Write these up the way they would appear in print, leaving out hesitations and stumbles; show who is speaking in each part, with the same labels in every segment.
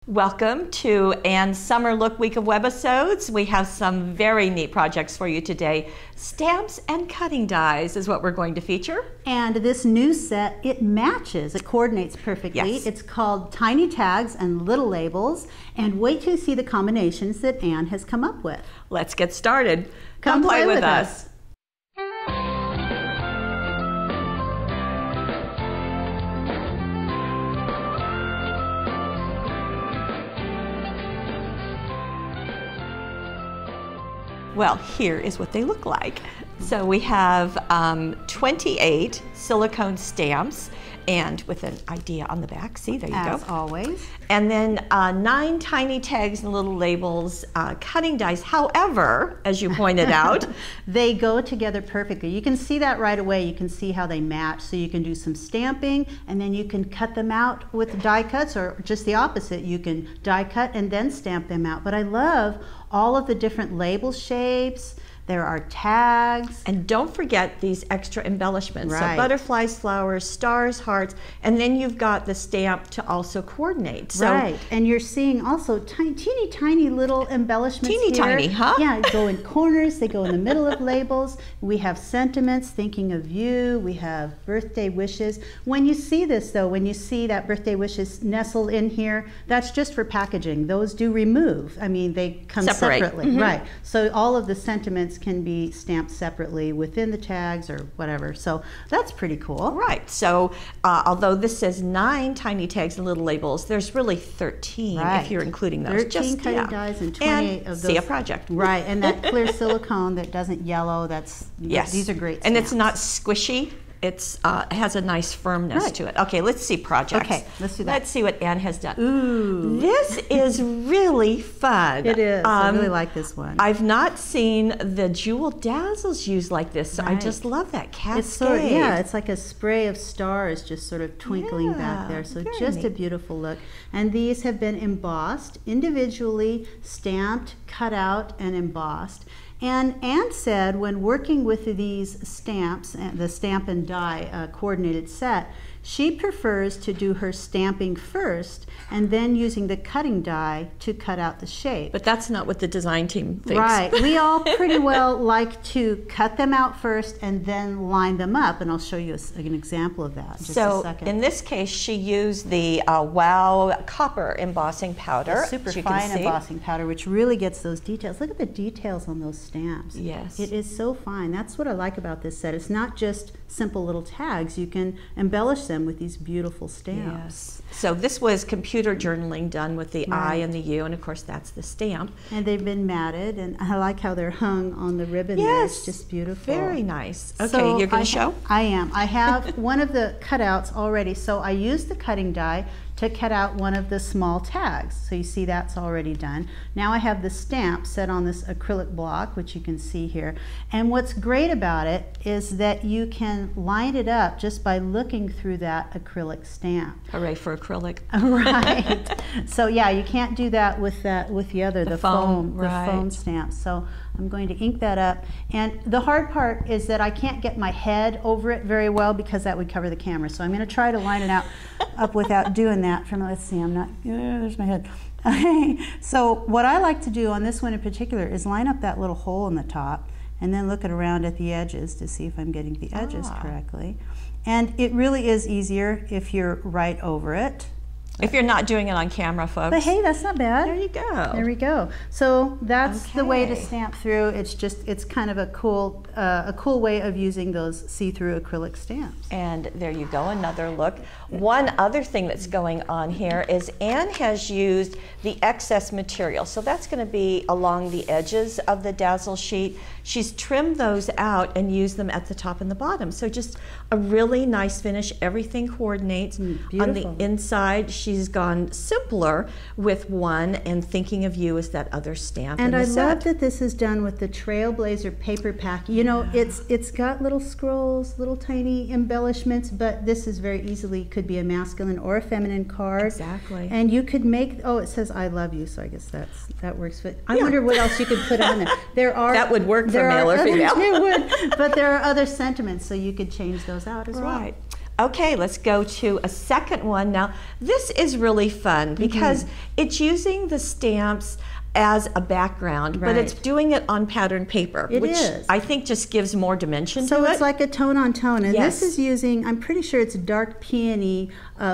Speaker 1: Welcome to Anne's Summer Look Week of Webisodes. We have some very neat projects for you today. Stamps and cutting dies is what we're going to feature.
Speaker 2: And this new set, it matches, it coordinates perfectly.
Speaker 1: Yes.
Speaker 2: It's called Tiny Tags and Little Labels. And wait till you see the combinations that Anne has come up with.
Speaker 1: Let's get started.
Speaker 2: Come play with us.
Speaker 1: Well, here is what they look like. So we have 28 silicone stamps and with an idea on the back. See, there you go.
Speaker 2: As always.
Speaker 1: And then 9 tiny tags and little labels, cutting dies. However, as you pointed out,
Speaker 2: they go together perfectly. You can see that right away. You can see how they match. So you can do some stamping and then you can cut them out with die cuts, or just the opposite. You can die cut and then stamp them out. But I love all of the different label shapes. There are tags.
Speaker 1: And don't forget these extra embellishments.
Speaker 2: Right.
Speaker 1: So butterflies, flowers, stars, hearts, and then you've got the stamp to also coordinate. So
Speaker 2: right, and you're seeing also teeny tiny little embellishments
Speaker 1: teeny
Speaker 2: here.
Speaker 1: tiny, huh?
Speaker 2: Yeah, they go in corners, they go in the middle of labels. We have sentiments, thinking of you. We have birthday wishes. When you see this though, when you see that birthday wishes nestled in here, that's just for packaging. Those do remove. I mean, they come separately.
Speaker 1: Mm-hmm.
Speaker 2: Right, so all of the sentiments can be stamped separately within the tags or whatever. So that's pretty cool.
Speaker 1: Right. So although this says 9 tiny tags and little labels, there's really 13 if you're including those.
Speaker 2: 13 cutting dies and 28 of those.
Speaker 1: See a project.
Speaker 2: Right, and that clear silicone that doesn't yellow, that's,
Speaker 1: yes.
Speaker 2: These are great stamps.
Speaker 1: And it's not squishy. It has a nice firmness to it. Okay, let's see projects.
Speaker 2: Okay, let's do that.
Speaker 1: Let's see what Anne has done.
Speaker 2: Ooh.
Speaker 1: This is really fun.
Speaker 2: It is. I really like this one.
Speaker 1: I've not seen the Jewel Dazzles used like this, so I just love that cascade.
Speaker 2: It's it's like a spray of stars just sort of twinkling back there. So just
Speaker 1: neat.
Speaker 2: A beautiful look. And these have been embossed, individually stamped, cut out, and embossed. And Anne said when working with these stamps, the Stamp and Die coordinated set, she prefers to do her stamping first and then using the cutting die to cut out the shape.
Speaker 1: But that's not what the design team thinks.
Speaker 2: Right. We all pretty well like to cut them out first and then line them up, and I'll show you an example of that in just a second.
Speaker 1: In this case, she used the Wow Copper embossing powder.
Speaker 2: The super fine embossing powder, which really gets those details. Look at the details on those stamps.
Speaker 1: Yes.
Speaker 2: It is so fine. That's what I like about this set. It's not just simple little tags. You can embellish them with these beautiful stamps.
Speaker 1: Yes. So this was computer journaling done with the I and the U, and of course that's the stamp.
Speaker 2: And they've been matted, and I like how they're hung on the ribbon there. It's just beautiful.
Speaker 1: Very nice. Okay,
Speaker 2: so
Speaker 1: you're going to show?
Speaker 2: I am. I have one of the cutouts already, so I used the cutting die to cut out one of the small tags. So you see that's already done. Now I have the stamp set on this acrylic block, which you can see here. And what's great about it is that you can line it up just by looking through that acrylic stamp.
Speaker 1: Hooray for acrylic.
Speaker 2: Right. So yeah, you can't do that with the foam stamp. So I'm going to ink that up. And the hard part is that I can't get my head over it very well because that would cover the camera. So I'm going to try to line it up without doing that. Let's see, there's my head. So what I like to do on this one in particular is line up that little hole in the top and then look around at the edges to see if I'm getting the edges correctly. And it really is easier if you're right over it.
Speaker 1: If you're not doing it on camera, folks.
Speaker 2: But hey, that's not bad.
Speaker 1: There you go.
Speaker 2: There we go. So that's the way to stamp through. It's kind of a cool way of using those see-through acrylic stamps.
Speaker 1: And there you go, another look. One other thing that's going on here is Anne has used the excess material. So that's going to be along the edges of the dazzle sheet. She's trimmed those out and used them at the top and the bottom. So just a really nice finish. Everything coordinates. On the inside, she's gone simpler with one, and Thinking of You is that other stamp.
Speaker 2: And I love that this is done with the Trailblazer paper pack. You know, it's got little scrolls, little tiny embellishments, but this is very easily could be a masculine or a feminine card.
Speaker 1: Exactly.
Speaker 2: And you could make, it says I love you, so I guess that works. But I wonder what else you could put on there.
Speaker 1: That would work for male or female.
Speaker 2: It would, but there are other sentiments, so you could change those out as well.
Speaker 1: Right. Okay, let's go to a second one. Now, this is really fun because it's using the stamps as a background, but it's doing it on patterned paper, which I think just gives more dimension to it.
Speaker 2: So it's like a tone on tone, and this is using, I'm pretty sure it's dark peony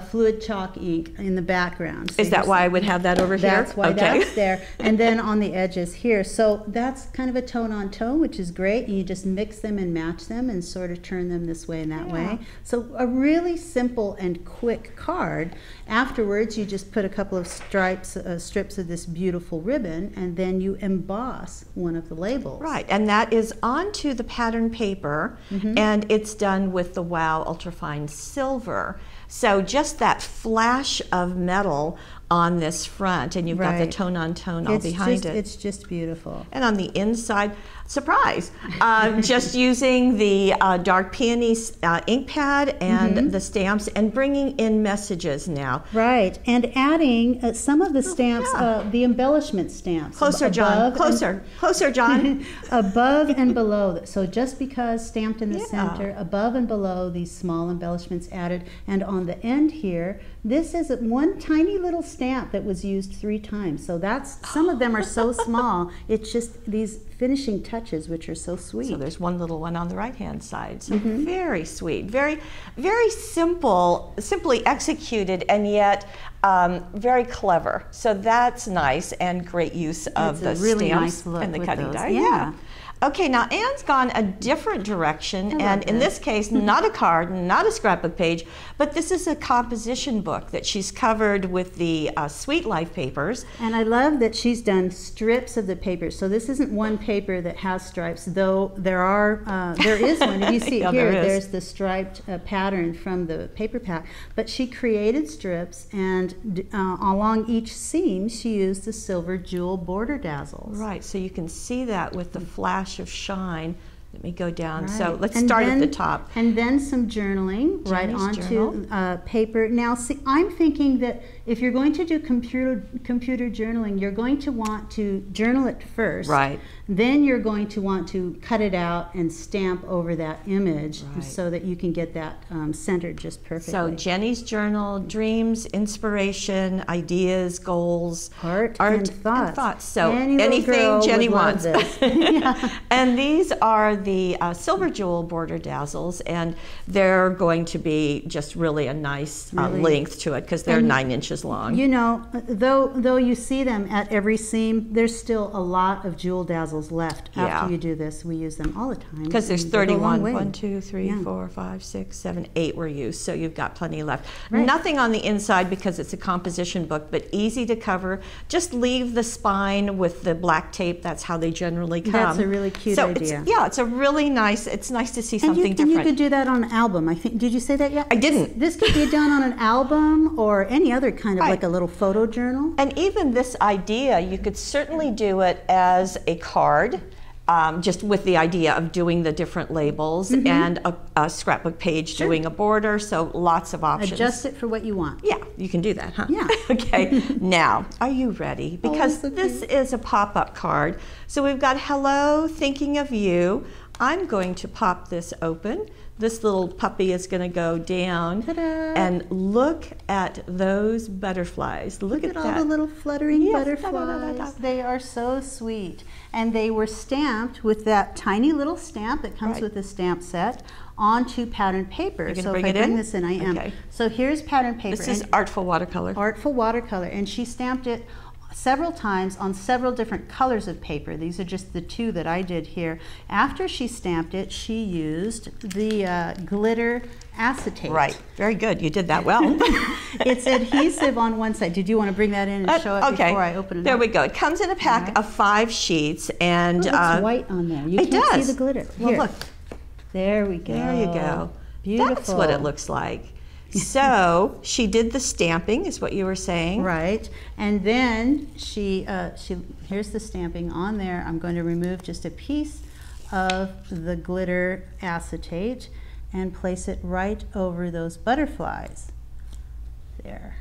Speaker 2: fluid chalk ink in the background. So
Speaker 1: is that why I would have that over here?
Speaker 2: That's why that's there, and then on the edges here. So that's kind of a tone on tone, which is great. You just mix them and match them and sort of turn them this way and that way. So a really simple and quick card. Afterwards, you just put a couple of strips of this beautiful ribbon, and then you emboss one of the labels.
Speaker 1: Right, and that is onto the pattern paper, and it's done with the Wow Ultrafine Silver. So just that flash of metal on this front, and you've got the tone on tone all behind it.
Speaker 2: It's just beautiful.
Speaker 1: And on the inside, surprise, just using the dark peony ink pad and the stamps and bringing in messages now.
Speaker 2: Right, and adding some of the stamps, the embellishment stamps.
Speaker 1: Closer, John, closer, closer, John.
Speaker 2: Above and below, so just because stamped in the center, above and below these small embellishments added, and on the end here, this is one tiny little stamp that was used 3 times. So that's, some of them are so small, it's just these finishing touches which are so sweet.
Speaker 1: So there's one little one on the right hand side. So very sweet, very, very simple, simply executed, and yet very clever. So that's nice, and great use of the
Speaker 2: really
Speaker 1: stamps
Speaker 2: nice
Speaker 1: and the cutting die.
Speaker 2: Yeah.
Speaker 1: Okay, now Anne's gone a different direction, and in this case, not a card, not a scrapbook page, but this is a composition book that she's covered with the Sweet Life papers.
Speaker 2: And I love that she's done strips of the paper. So this isn't one paper that has stripes, though there is one. If you see it here, there's the striped pattern from the paper pack. But she created strips, and along each seam, she used the silver jewel border dazzles.
Speaker 1: Right, so you can see that with the flash of shine. Let me go down. So let's start at the top.
Speaker 2: And then some journaling right onto paper. Now, see, I'm thinking that if you're going to do computer journaling, you're going to want to journal it first.
Speaker 1: Right.
Speaker 2: Then you're going to want to cut it out and stamp over that image so that you can get that centered just perfectly.
Speaker 1: So Jenny's journal, dreams, inspiration, ideas, goals,
Speaker 2: art and thoughts.
Speaker 1: So anything Jenny wants. And these are the silver jewel border dazzles, and they're going to be just really a nice length to it because they're 9 inches long.
Speaker 2: You know, though you see them at every seam, there's still a lot of jewel dazzles left after you do this. We use them all the time.
Speaker 1: Because there's 31. 1, 2, 3, 4, 5, 6, 7, 8 were used, so you've got plenty left. Nothing on the inside because it's a composition book, but easy to cover. Just leave the spine with the black tape. That's how they generally come.
Speaker 2: That's a really cute idea.
Speaker 1: It's a really nice, it's nice to see something different.
Speaker 2: And you could do that on an album. I think, did you say that yet?
Speaker 1: I didn't.
Speaker 2: This could be done on an album or any other kind of like a little photo journal.
Speaker 1: And even this idea, you could certainly do it as a card, just with the idea of doing the different labels, and a scrapbook page doing a border, so lots of options.
Speaker 2: Adjust it for what you want.
Speaker 1: Yeah, you can do that, huh?
Speaker 2: Yeah.
Speaker 1: Okay, now, are you ready? Because this is a pop-up card. So we've got hello, thinking of you. I'm going to pop this open. This little puppy is going to go down. And look at those butterflies. Look at that.
Speaker 2: All the little fluttering butterflies. They are so sweet. And they were stamped with that tiny little stamp that comes with the stamp set onto patterned paper. So if I bring this in, I am. Okay. So here's patterned paper.
Speaker 1: This is Artful Watercolor.
Speaker 2: Artful Watercolor. And she stamped it several times on several different colors of paper. These are just the 2 that I did here. After she stamped it, she used the glitter acetate.
Speaker 1: Right, very good. You did that well.
Speaker 2: It's adhesive on one side. Did you want to bring that in and show it before I open it up?
Speaker 1: There we go. It comes in a pack of 5 sheets, and
Speaker 2: it's white on there. You can't see the glitter.
Speaker 1: Well, look.
Speaker 2: There we go.
Speaker 1: There you go.
Speaker 2: Beautiful.
Speaker 1: That's what it looks like. So she did the stamping, is what you were saying.
Speaker 2: Right, and then she here's the stamping on there. I'm going to remove just a piece of the glitter acetate and place it right over those butterflies. There.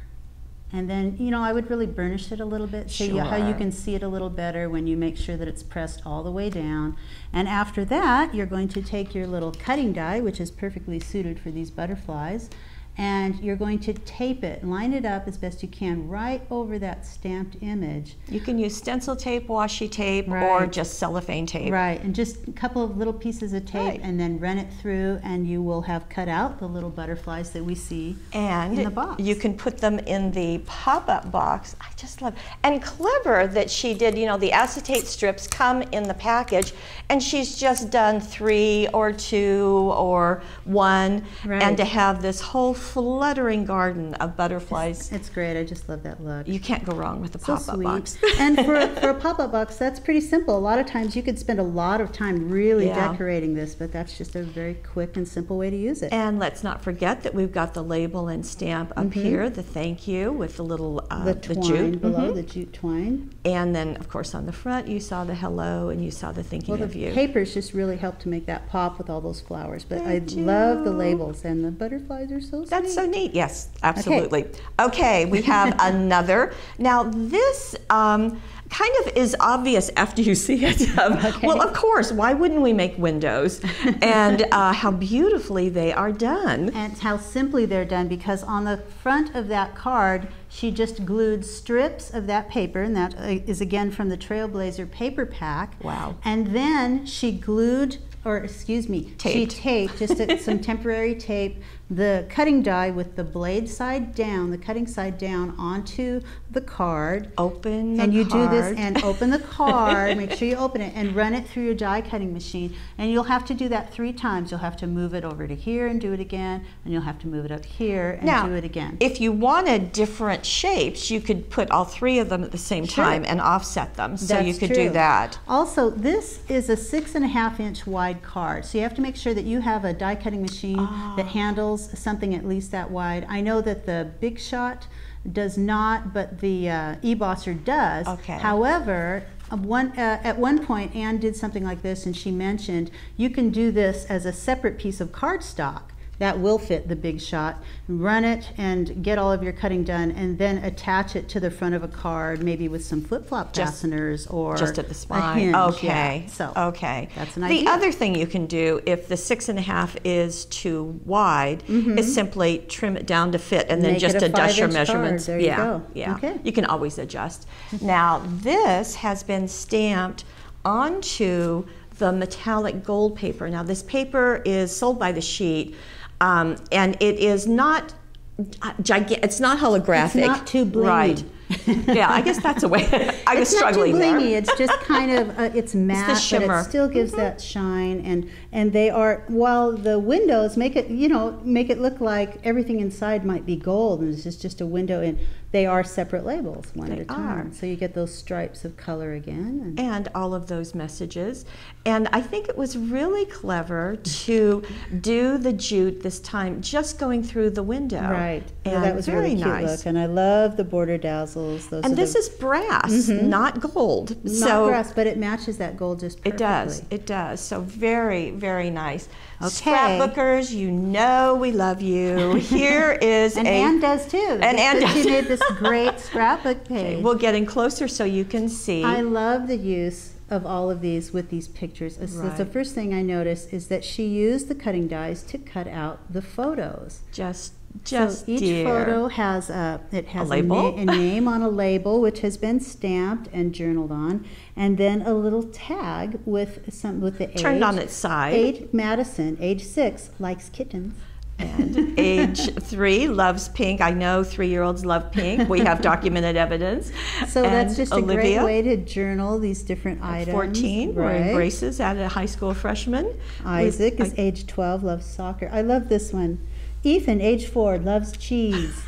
Speaker 2: And then, you know, I would really burnish it a little bit, so how you can see it a little better when you make sure that it's pressed all the way down. And after that, you're going to take your little cutting die, which is perfectly suited for these butterflies, and you're going to tape it, line it up as best you can right over that stamped image.
Speaker 1: You can use stencil tape, washi tape, or just cellophane tape.
Speaker 2: Right, and just a couple of little pieces of tape, and then run it through, and you will have cut out the little butterflies that we see in the box.
Speaker 1: You can put them in the pop-up box. I just love, and clever that she did, you know, the acetate strips come in the package, and she's just done 3 or 2 or 1, and to have this whole fluttering garden of butterflies.
Speaker 2: It's great. I just love that look.
Speaker 1: You can't go wrong with the pop-up box.
Speaker 2: And for a pop-up box, that's pretty simple. A lot of times you could spend a lot of time really decorating this, but that's just a very quick and simple way to use it.
Speaker 1: And let's not forget that we've got the label and stamp up here, the thank you with the little
Speaker 2: the jute below, the jute twine.
Speaker 1: And then, of course, on the front you saw the hello and you saw the thinking of you.
Speaker 2: The papers just really help to make that pop with all those flowers. But I love the labels, and the butterflies are so sweet.
Speaker 1: That's so neat. Yes, absolutely. Okay, we have another. Now this kind of is obvious after you see it. Well, of course, why wouldn't we make windows? And how beautifully they are done.
Speaker 2: And how simply they're done, because on the front of that card, she just glued strips of that paper, and that is again from the Trailblazer paper pack.
Speaker 1: Wow.
Speaker 2: And then she glued, or excuse me, she taped, just some temporary tape, the cutting die with the blade side down, the cutting side down onto the card.
Speaker 1: Open the card.
Speaker 2: And you do this and open the card, make sure you open it, and run it through your die cutting machine. And you'll have to do that 3 times. You'll have to move it over to here and do it again, and you'll have to move it up here and do it again.
Speaker 1: If you wanted different shapes, you could put all 3 of them at the same time and offset them. So you could do that.
Speaker 2: Also, this is a 6.5-inch wide card. So you have to make sure that you have a die cutting machine that handles something at least that wide. I know that the Big Shot does not, but the e-bosser does. However, at one point, Anne did something like this, and she mentioned you can do this as a separate piece of cardstock that will fit the Big Shot. Run it and get all of your cutting done, and then attach it to the front of a card, maybe with some flip-flop fasteners or
Speaker 1: just at the spine.
Speaker 2: A hinge.
Speaker 1: Okay.
Speaker 2: So that's an
Speaker 1: idea. The other thing you can do, if the 6.5 is too wide, is simply trim it down to fit, and then just adjust your measurements.
Speaker 2: There you go.
Speaker 1: Okay. You can always adjust. Now this has been stamped onto the metallic gold paper. Now this paper is sold by the sheet. And it is not gigantic. It's not holographic.
Speaker 2: It's not too blingy.
Speaker 1: Right. Yeah, I guess that's a way. I was struggling there.
Speaker 2: It's not too blingy. It's just kind of it's matte,
Speaker 1: it's the
Speaker 2: but it still gives that shine. And they are, while the windows make it look like everything inside might be gold, and this is just a window, and they are separate labels, one at a time. So you get those stripes of color again,
Speaker 1: and all of those messages. And I think it was really clever to do the jute this time, just going through the window.
Speaker 2: Right.
Speaker 1: And
Speaker 2: that was
Speaker 1: very
Speaker 2: really cute look. And I love the border dazzles.
Speaker 1: And this is brass, not gold.
Speaker 2: Not brass, but it matches that gold just perfectly.
Speaker 1: It does. It does. So very, very nice. Scrapbookers, you know we love you. Here is
Speaker 2: and Anne does too.
Speaker 1: And Anne does.
Speaker 2: She made this great scrapbook page.
Speaker 1: Okay, we'll get in closer so you can see.
Speaker 2: I love the use of all of these with these pictures. That's the first thing I noticed, is that she used the cutting dies to cut out the photos. So each photo has a name on a label, which has been stamped and journaled on, and then a little tag with the age.
Speaker 1: Turned on its side.
Speaker 2: Age Madison, age 6, likes kittens.
Speaker 1: And age 3 loves pink. I know 3-year-olds love pink. We have documented evidence.
Speaker 2: So that's just a great way to journal these different items.
Speaker 1: 14, wearing braces at a high school freshman.
Speaker 2: Isaac is age 12, loves soccer. I love this one. Ethan, age 4, loves cheese.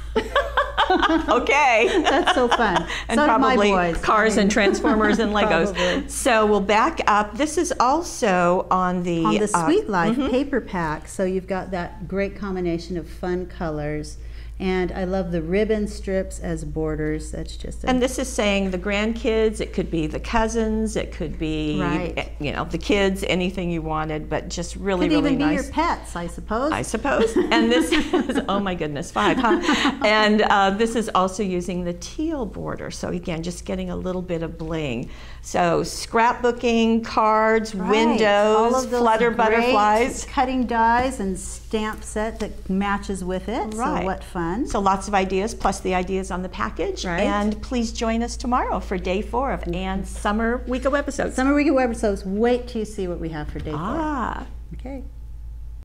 Speaker 1: Okay.
Speaker 2: That's so fun.
Speaker 1: And
Speaker 2: so
Speaker 1: probably
Speaker 2: my boys.
Speaker 1: cars and Transformers and Legos.
Speaker 2: Probably.
Speaker 1: So we'll back up. This is also on the
Speaker 2: Sweet Life paper pack. So you've got that great combination of fun colors And I love the ribbon strips as borders. That's just
Speaker 1: and this is saying the grandkids, it could be the cousins, it could be, you know, the kids, anything you wanted, but just really,
Speaker 2: could
Speaker 1: really
Speaker 2: even
Speaker 1: nice.
Speaker 2: be your pets, I suppose.
Speaker 1: I suppose. And this is, oh my goodness, 5, huh? And this is also using the teal border. So again, just getting a little bit of bling. So scrapbooking, cards, windows,
Speaker 2: all of those
Speaker 1: flutter
Speaker 2: great
Speaker 1: butterflies.
Speaker 2: Cutting dies and stamp set that matches with it.
Speaker 1: Right.
Speaker 2: So what fun.
Speaker 1: So lots of ideas, plus the ideas on the package.
Speaker 2: Right.
Speaker 1: And please join us tomorrow for day 4 of Anne's Summer Week of Webisodes.
Speaker 2: Summer Week of Webisodes. Wait till you see what we have for day 4.
Speaker 1: Ah.
Speaker 2: Okay.